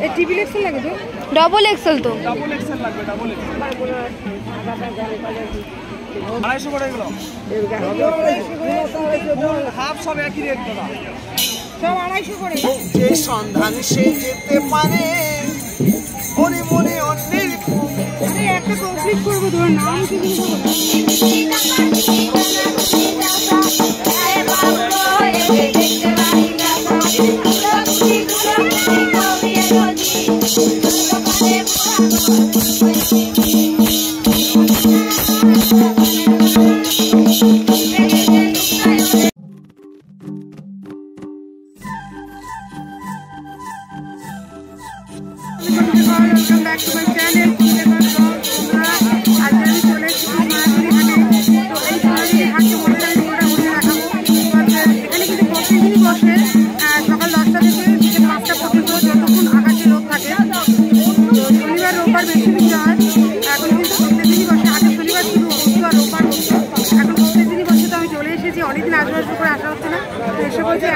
এই triple Excel লাগে তো? ডবল এক্সেল তো। ডবল এক্সেল লাগবে, ডবল এক্সেল। 250 করে এগুলো। হাফ সব একই রেট দাদা। সব 250 করে। যে সন্ধান সে যেতে পারে ওরে মনে অন্যের। আরে একটা কমপ্লিট করবো, তোমার নাম কি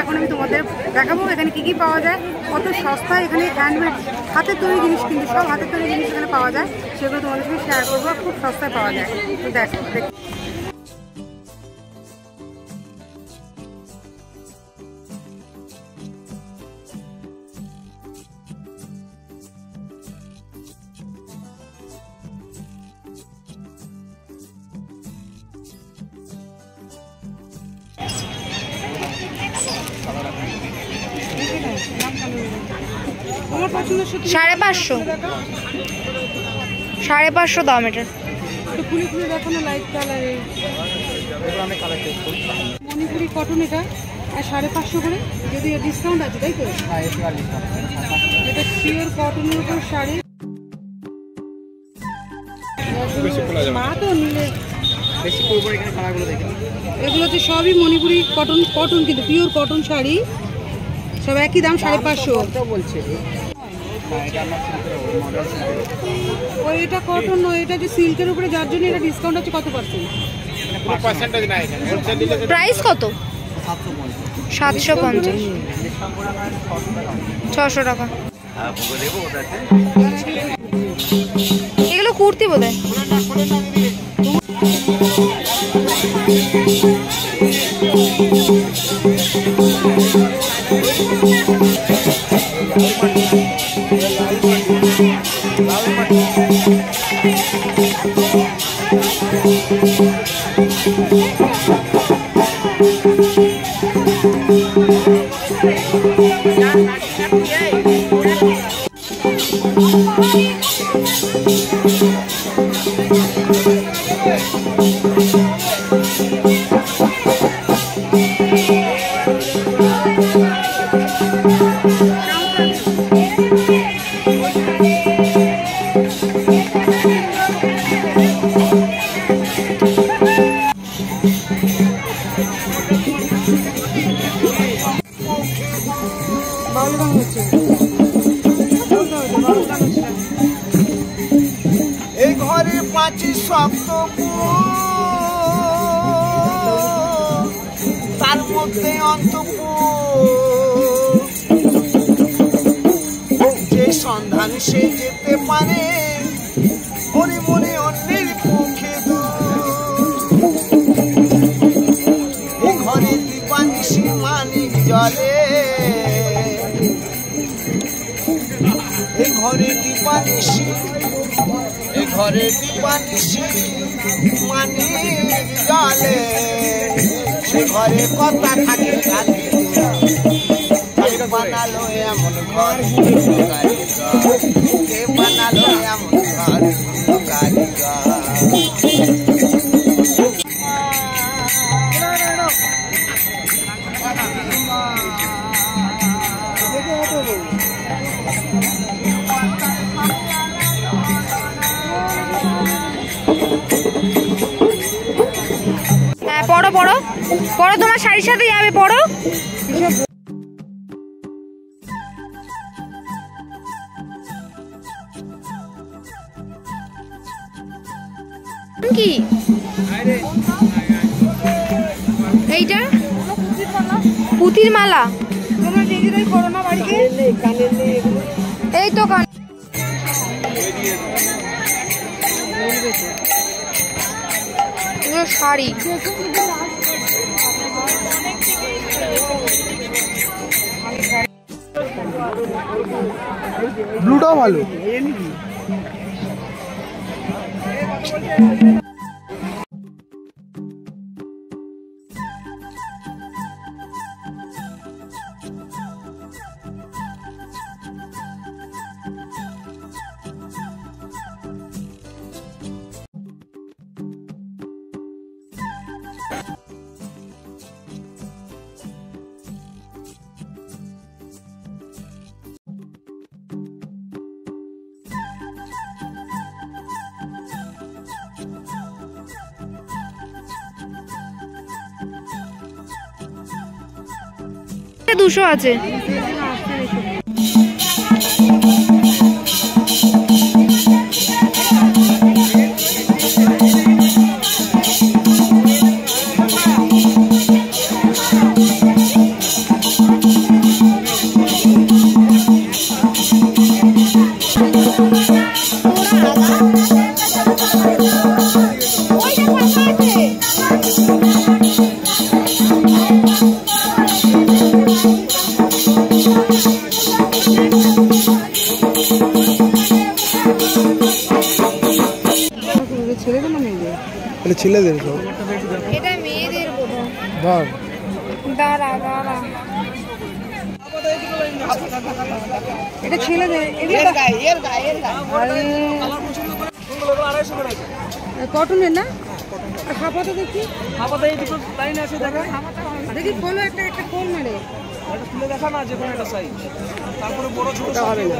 এখন আমি তোমাদের দেখাবো এখানে কি কি পাওয়া যায়, কত সস্তায় এখানে হ্যান্ডমেড হাতের তৈরি জিনিস, কিন্তু সব হাতের তৈরি জিনিস এখানে পাওয়া যায়, সেগুলো তোমাদের সঙ্গে শেয়ার করবো। খুব সস্তায় পাওয়া যায়, তো দেখো। সাড়ে 550 দাম এটা। খুলে খুলে দেখো না, লাইট কালারের মণিপুরি কটন, এটা 550 করে। যদি ডিসকাউন্ট আছে তাই তো? এটা পিওর কটনের উপর শাড়ি। মা তো নিলে বেশি করবো এখানে কালারগুলো দেখে। এগুলো তো সবই মণিপুরি কটন, কটন কিন্তু পিওর কটন শাড়ি, সব একই দাম 550 বলছে। ওই এটা কটন নয়, এটা যে সিল্কের উপরে, যার জন্য এটা ডিসকাউন্ট আছে। কত পার্সেন্ট? প্রাইস কত? 750, 600 টাকা। এগুলো কুর্তি বোধ হয়। এই ঘরে 5 শব্দ, তার মধ্যে অন্তপুর। যে সন্ধান সে যেতে পারে ওরে মনে অন্যের মুখে এই ঘরে দীপানিশি মানিক জলে। এই ঘরে দীপানিশি, এই ঘরে দীপানিশি মানিক জলে। সে ঘরে কথা থাকে বানালো এমন ঘর, কে বানালো এমন ঘর হ্যাঁ, পড়ো পড়ো পড়ো, তোমার শাড়ির সাথে যাবে, পড়ো। কি এইটা? পুঁতির মালা। তোমরা নিজেরাই করো না বাড়িতে? এই তো কান শাড়ি ব্লুটাও ভালো। দুশো আছে। ছেলেদের সব এটা মেয়েদের বোধহয়। ধর দাঁড়া দাঁড়া এটা ছেলেদের কটনের না? আর হাফাতে দেখি, হাফাতে এই দুটো লাইন আছে দেখা, দেখি খোলো একটা একটা খোল মারে। এটা খুলে দেখা না, যে কোনো একটা সাইজ, তারপরে বড় ছোট হবে না।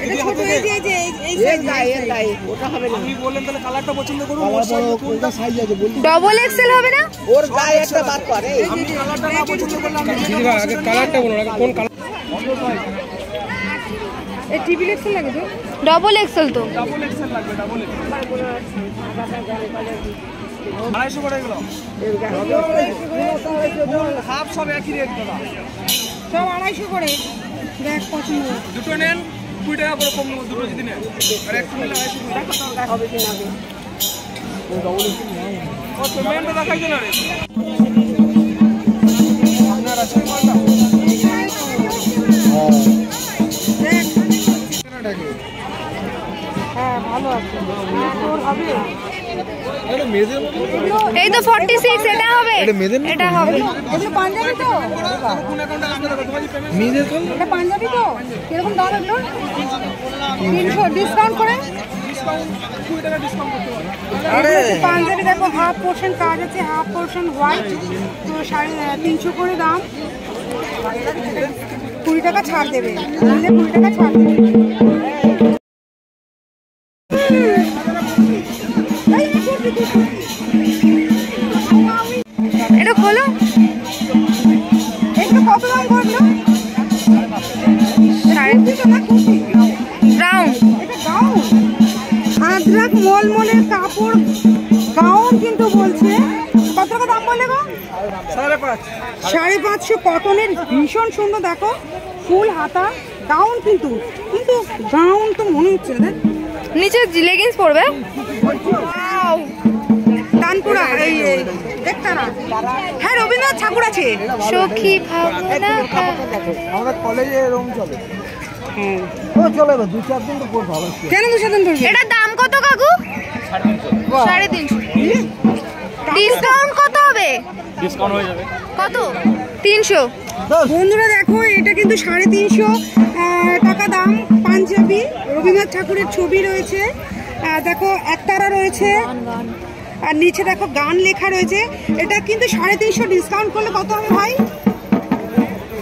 এটা ছোট এই যে এই সাইজ ওটা হবে না। আপনি বললেন তাহলে কালারটা পছন্দ করুন, ওর সাইজ কোনটা সাইজ আছে বলুন। ডবল এক্সেল হবে না? ওর গায়ে একটা বার করে। আমি কালারটা না পছন্দ করলাম, আগে কালারটা বলুন, আগে কোন কালার। এই টিভি এক্সেল লাগে তো? ডবল এক্সেল তো। ডাবল এক্সেল লাগবে, ডাবল এক্সেল 250 করে এগুলো হাফ সব একই রেট দাদা, সব 250 করে। দেখ পছন্দ, দুটো নেন 20 টাকা করে কম নেব, দুটো যদি নেন। আর একটা নিলে 250 হবে কি না হবে? ও পেমেন্টটা দেখাই দেন। আরে আপনার আছে মালটা? হ্যাঁ ভালো আছে। তোর হবে? এটা মেজের মতো এই তো 46 এটা হবে। এটা হবে। এগুলো পাঞ্জাবি তো? কোন অ্যাকাউন্টে আসবে দাদা, তোমার পেমেন্ট মেজের কোন এটা পাঞ্জাবি তো? কিরকম দাম এগুলো? 300 ডিসকাউন্ট করে? ডিসকাউন্ট 20 টাকা ডিসকাউন্ট করতে পারবে। আরে পাঞ্জাবি দেখো, হাফ পোর্শন কাজ আছে, হাফ পোর্শন হোয়াইট, তো 350 করে দাম। 20 টাকা ছাড় দেবে, নিলে 20 টাকা ছাড় দেবে। এটা খোলো। এগুলো কত দাম করলো? 3.5 না কুর্তি, রাউন্ড। এটা গাউন, আদ্রাক মলমলের কাপড় গাউন কিন্তু বলছে। কত টাকা দাম বললে গো? 5.5 550 কটনের, ভীষণ সুন্দর। দেখো ফুল হাতা গাউন, কিন্তু কিন্তু গাউন তো মনে হচ্ছে না। নিচে লেগিংস পড়বে। তানপুরা এই দেখতারা। হ্যাঁ রবীন্দ্রনাথ ঠাকুর আছে। সখী ভাবনা আমরা কলেজে রুম চলে। ও চলে এবার 2-4 দিন তো পড়তে হবে। কেন 2 দিন পড়বে? এটার দাম কত কাকু? 350। ডিসকাউন্ট কত হবে? ডিসকাউন্ট হয়ে যাবে। কত? 300। বন্ধুরা দেখো, এটা কিন্তু 350 টাকা দাম। পাঞ্জাবি, রবীন্দ্রনাথ ঠাকুরের ছবি রয়েছে, দেখো একতারা রয়েছে, আর নিচে দেখো গান লেখা রয়েছে। এটা কিন্তু 350 ডিসকাউন্ট করলে কত হবে ভাই?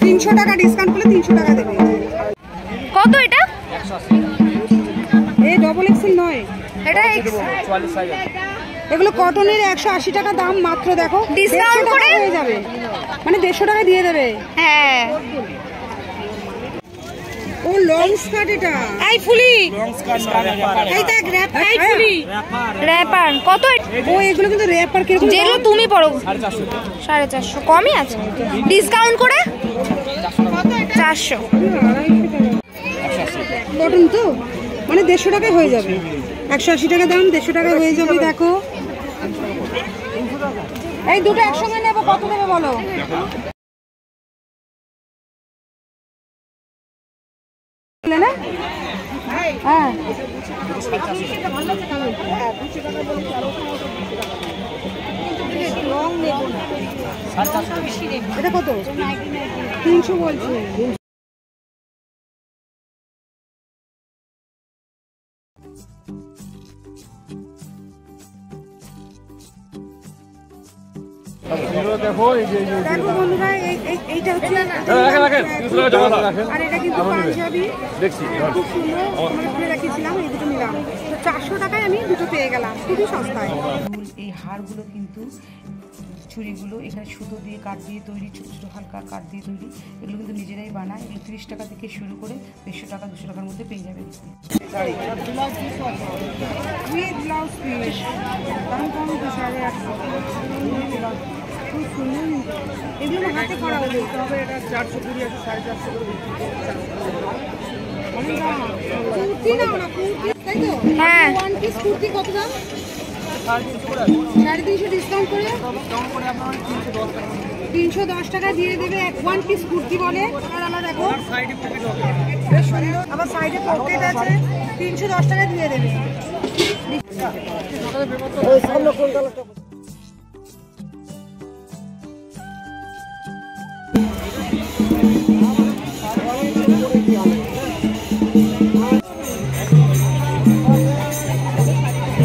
300 টাকা ডিসকাউন্ট করলে 300 টাকা দেবে। কত এটা? এই ডবল এক্সেল নয়, এটা 44 সাইজ। এগুলো কটনের 180 টাকা দাম মাত্র। দেখো ডিসকাউন্ট করে হয়ে যাবে, মানে 150 টাকা দিয়ে দেবে। হ্যাঁ। ও লং স্কার্ট, এটা এই ফুলি লং স্কার্ট এই দেখ র‍্যাপ, এই ফুলি র‍্যাপার কত? ও এগুলো কিন্তু র‍্যাপার কিরকম? যেগুলো তুমি পরো 450। 450 কমই আছে। ডিসকাউন্ট করে 400। কটন তো মানে 150 টাকায় হয়ে যাবে, 180 টাকা দাম, 150 টাকায় হয়ে যাবে। দেখো এই দুটো একসঙ্গে নেবো, কত দেবে বলো? না হ্যাঁ এটা কত? 300 বলছে। দেখো বন্ধুরা, এইটা হচ্ছে আর এটা কিন্তু পাঞ্জাবি, খুব সুন্দর, খুলে রেখেছিলাম, এই দুটো নিলাম তো 400 টাকায় আমি দুটো পেয়ে গেলাম, খুবই সস্তায়। এই হারগুলো কিন্তু চুড়িগুলো এখানে সুতো দিয়ে কাঠ দিয়ে তৈরি, ছোটো ছোটো হালকা কাঠ দিয়ে তৈরি, এগুলো কিন্তু নিজেরাই বানায়। এগুলো 30 টাকা থেকে শুরু করে 150 টাকা 200 টাকার মধ্যে পেয়ে যাবেন। ব্লাউজ পিস দাম কম তো 850, খুব সুন্দর। এগুলো হাতে করা হবে, তবে এটা 420 আছে, 450 অনেক দাম। কুর্তি নাও না, কুর্তি তাই তো? হ্যাঁ, ওয়ান পিস কুর্তি কত দাম? 350 ডিসকাউন্ট করে 310 টাকা দিয়ে দেবে। ওয়ান পিস কুর্তি বলে। আর আমার দেখো বেশ সুন্দর, আবার সাইডে পকেট আছে, 310 টাকা দিয়ে দেবে।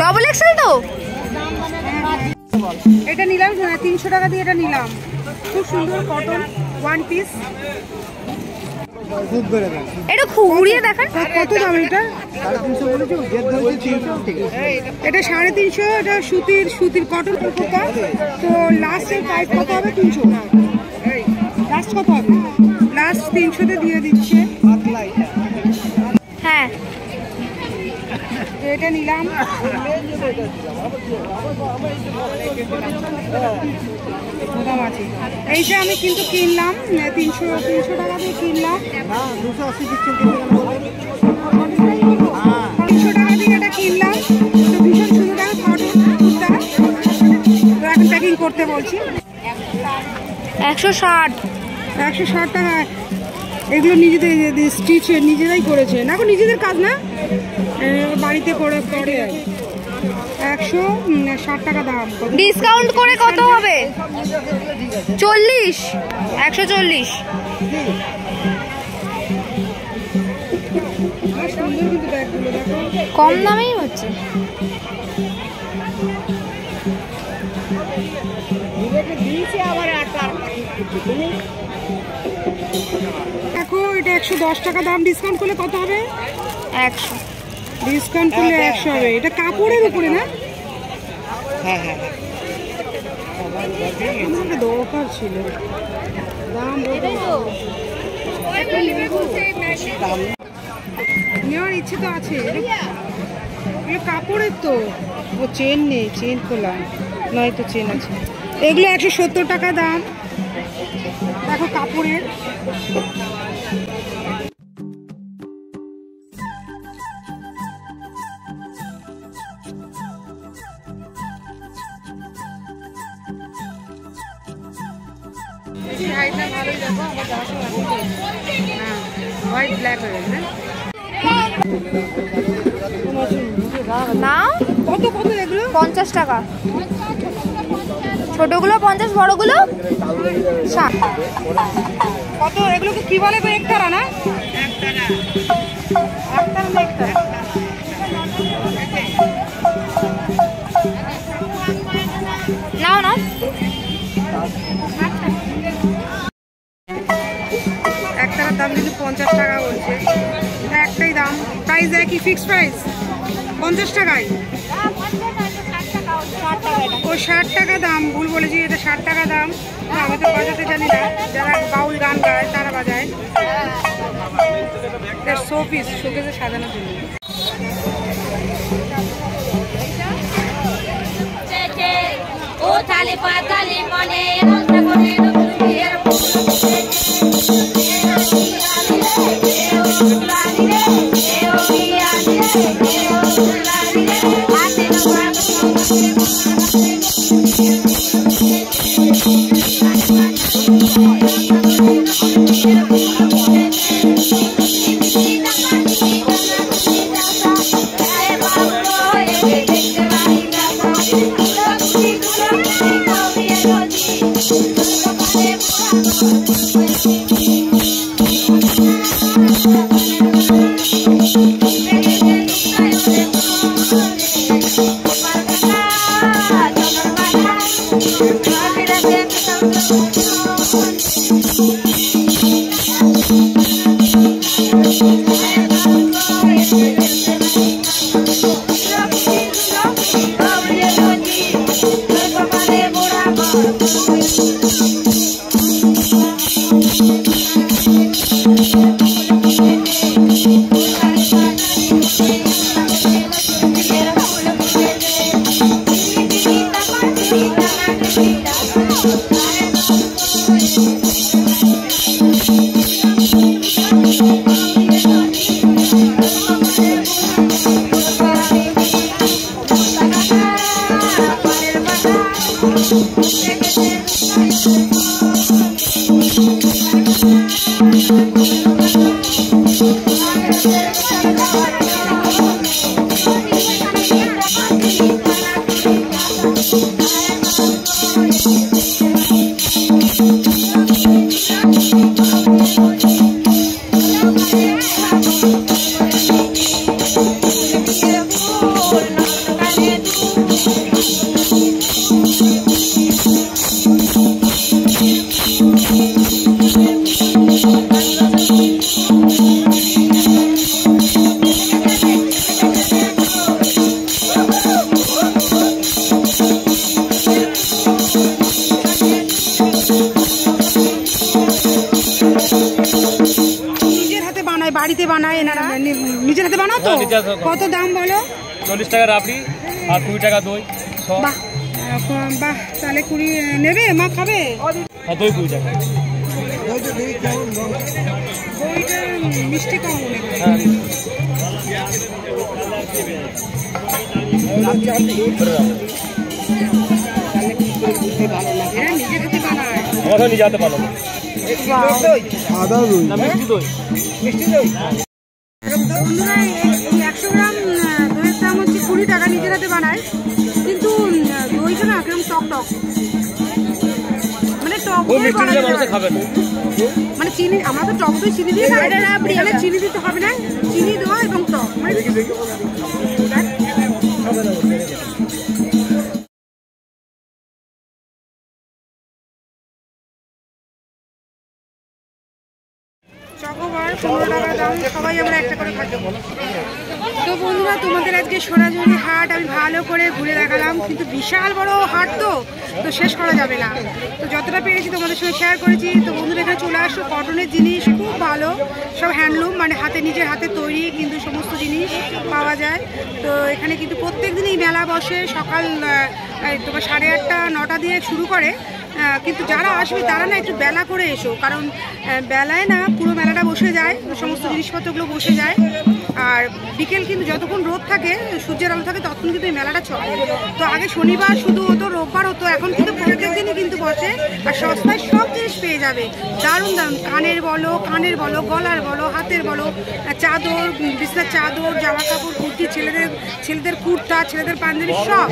ডবল এক্সেল তো এটা নিলাম 300 টাকা দিয়ে, এটা নিলাম, খুব সুন্দর কটন ওয়ান পিস। এটা ঘুরিয়ে দেখান কত দাম এটা? 350 এটা 350, এটা সুতির কটন পোকা। তো লাস্টের প্রাইস কত হবে? 300। লাস্ট কত হবে? লাস্ট 300-তে দিয়ে দিচ্ছে। হ্যাঁ, এটা নিলাম, দাম আছে। এইটা আমি কিন্তু কিনলাম 300 টাকা দিয়ে কিনলাম, 300 টাকা দিয়ে এটা কিনলাম। তো ভীষণ সুন্দর, টাকা কটন কুর্তা। তো এখন প্যাকিং করতে বলছি। 160 টাকা। এগুলো নিজেদের স্টিচ নিজেরাই করেছেন, এখন নিজেদের কাজ না, বাড়িতে করে 160 টাকা দাম। ডিসকাউন্ট করে কত হবে? 40, 140। সুন্দর কিন্তু ব্যাগগুলো দেখো, কম দামেই হচ্ছে। দেখো এটা 110 টাকা দাম, ডিসকাউন্ট করলে কত হবে? 100। ডিসকাউন্ট করলে 100 হবে। এটা কাপড়ের উপরে না? হ্যাঁ, আমার দরকার ছিল, দাম নেওয়ার ইচ্ছে তো আছে। এগুলো কাপড়ের তো, ও চেন নেই, চেন খোলা নয়তো চেন আছে। এগুলো 170 টাকা দাম, দেখো কাপড়ের। হোয়াইট ব্ল্যাক হয়ে গেছে না, কত এগুলো? 50 টাকা। ছোটগুলো 50, বড়গুলো 60। কত এগুলোকে কি বলে? একতারা না? একতারা। নাও না, একটার দাম কিন্তু 50 টাকা বলছে। একটাই দাম, প্রাইস একই, ফিক্সড প্রাইস 50 টাকায়। ও 60 টাকা দাম, ভুল বলেছি, এটা 60 টাকা দাম। আমি তো বাজাতে জানি না, যারা বাউল গান গায় তারা বাজায়। শোপিস, শোকেসে সাজানোর জন্য। ও তালে পাতালে মনে করে বাড়িতে বানায় এনারা, নিজের হাতে বানাও তো? কত দাম বলো? 40 টাকা রাবড়ি আর 20 টাকা দই। বাহ বাহ, তাহলে 20 নেবে? মা খাবে? দই 20 টাকা। দইটা মিষ্টি কম মনে হয়। হ্যাঁ, নিজের হাতে বানায়। আমার নিজে হাতে বানাবো। আদা দই না মিষ্টি দই। বন্ধুরা, 100 গ্রাম দইয়ের দাম হচ্ছে 20 টাকা, নিজের হাতে বানায়। কিন্তু দইটা না কিরকম টক টক, মানে টক দই খাবে না, মানে চিনি। আমরা তো টক দই চিনি দিয়ে খাই, তাহলে চিনি দিতে হবে না, চিনি দেওয়া এবং টক মানে চকোবার 15 টাকা দাম, সবাই আমরা একটা করে খাবো। তো বন্ধুরা, তোমাদের আজকে সোনাঝুরি হাট আমি ভালো করে ঘুরে দেখালাম, কিন্তু বিশাল বড় হাট তো শেষ করা যাবে না। তো যতটা পেরেছি তোমাদের সঙ্গে শেয়ার করেছি। তো বন্ধুরা, এখানে চলে আসো, কটনের জিনিস খুব ভালো, সব হ্যান্ডলুম, মানে নিজের হাতে তৈরি কিন্তু সমস্ত জিনিস পাওয়া যায়। তো এখানে কিন্তু প্রত্যেক দিনই মেলা বসে, সকাল তোমার 8:30 9টা দিয়ে শুরু করে। কিন্তু যারা আসবে তারা না একটু বেলা করে এসো, কারণ বেলায় না পুরো মেলাটা বসে যায়, সমস্ত জিনিসপত্রগুলো বসে যায়। আর বিকেল কিন্তু যতক্ষণ রোদ থাকে, সূর্যের আলো থাকে, ততক্ষণ কিন্তু এই মেলাটা চলে। তো আগে শনিবার শুধু হতো, রোববার হতো, এখন কিন্তু প্রত্যেক দিনই কিন্তু বসে। আর সস্তায় সব জিনিস পেয়ে যাবে, দারুণ দারুণ, কানের বলো, গলার বলো, হাতের বলো, চাদর, বিছনার চাদর, জামা কাপড়, কুর্তি, ছেলেদের কুর্তা, ছেলেদের পাঞ্জাবি, সব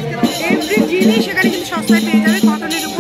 এভরি জিনিস এখানে কিন্তু সস্তায় পেয়ে যাবে কটনের উপর।